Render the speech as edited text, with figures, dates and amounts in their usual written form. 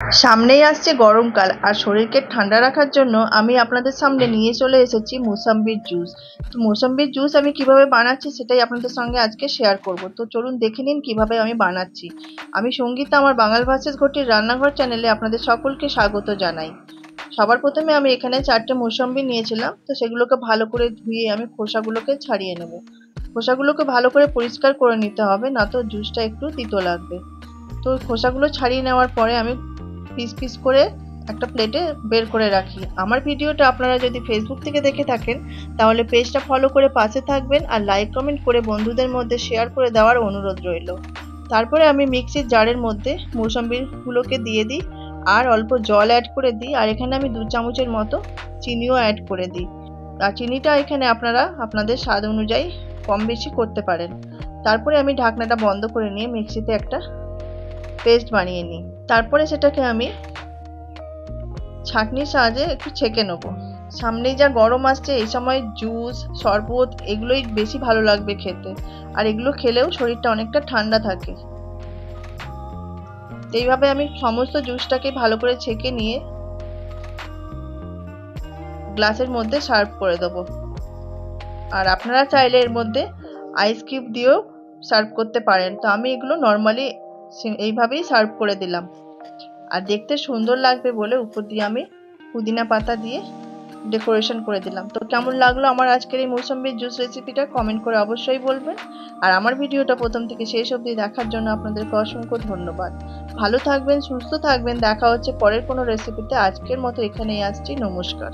সামনেই আসছে গরমকাল আর শরীরকে ঠান্ডা রাখার জন্য আমি আপনাদের সামনে নিয়ে চলে এসেছি মুসাম্বির জুস। তো মুসাম্বির জুস আমি কিভাবে বানাচ্ছি সেটাই আপনাদের সঙ্গে আজকে শেয়ার করব। তো চলুন দেখে নিন কিভাবে আমি বানাচ্ছি। আমি সঙ্গীতা, আমার বাঙাল ভার্সেস ঘটির রান্নাঘর চ্যানেলে আপনাদের সকলকে স্বাগত জানাই। সবার প্রথমে আমি এখানে 4টে মুসাম্বি নিয়েছিলাম, তো সেগুলোকে ভালো করে ধুয়ে আমি খোসাগুলোকে ছাড়িয়ে নেব। খোসাগুলোকে ভালো করে পরিষ্কার করে নিতে হবে, না তো জুসটা একটু তিতো লাগবে। তো খোসাগুলো ছাড়িয়ে নেওয়ার পরে আমি পিস পিস করে একটা প্লেটে বের করে রাখি। আমার ভিডিওটা আপনারা যদি ফেসবুক থেকে দেখে থাকেন তাহলে পেজটা ফলো করে পাশে থাকবেন আর লাইক কমেন্ট করে বন্ধুদের মধ্যে শেয়ার করে দেওয়ার অনুরোধ রইল। তারপরে আমি মিক্সির জারের মধ্যে মুসাম্বিগুলোকে দিয়ে দিই আর অল্প জল অ্যাড করে দিই, আর এখানে আমি 2 চামচের মতো চিনিও অ্যাড করে দিই। আর চিনিটা এখানে আপনারা আপনাদের স্বাদ অনুযায়ী কম বেশি করতে পারেন। তারপরে আমি ঢাকনাটা বন্ধ করে নিয়ে মিক্সিতে একটা পেস্ট বানিয়ে নিই। তারপরে সেটাকে আমি ছাঁকনির সাহায্যে একটু ছেঁকে নেব। সামনেই যা গরম আসছে, এই সময় জুস, শরবত এগুলোই বেশি ভালো লাগবে খেতে, আর এগুলো খেলেও শরীরটা অনেকটা ঠান্ডা থাকে। এইভাবে আমি সমস্ত জুসটাকে ভালো করে ছেঁকে নিয়ে গ্লাসের মধ্যে সার্ভ করে দেবো। আর আপনারা চাইলে এর মধ্যে আইস কিউব দিয়েও সার্ভ করতে পারেন। তো আমি এগুলো নর্মালি এইভাবেই সার্ভ করে দিলাম। আর দেখতে সুন্দর লাগবে বলে উপর দিয়ে আমি পুদিনা পাতা দিয়ে ডেকোরেশন করে দিলাম। তো কেমন লাগলো আমার আজকের এই মৌসুম্বির জুস রেসিপিটা কমেন্ট করে অবশ্যই বলবেন। আর আমার ভিডিওটা প্রথম থেকে শেষ অবধি দেখার জন্য আপনাদেরকে অসংখ্য ধন্যবাদ। ভালো থাকবেন, সুস্থ থাকবেন। দেখা হচ্ছে পরের কোনো রেসিপিতে। আজকের মতো এখানেই আসছি। নমস্কার।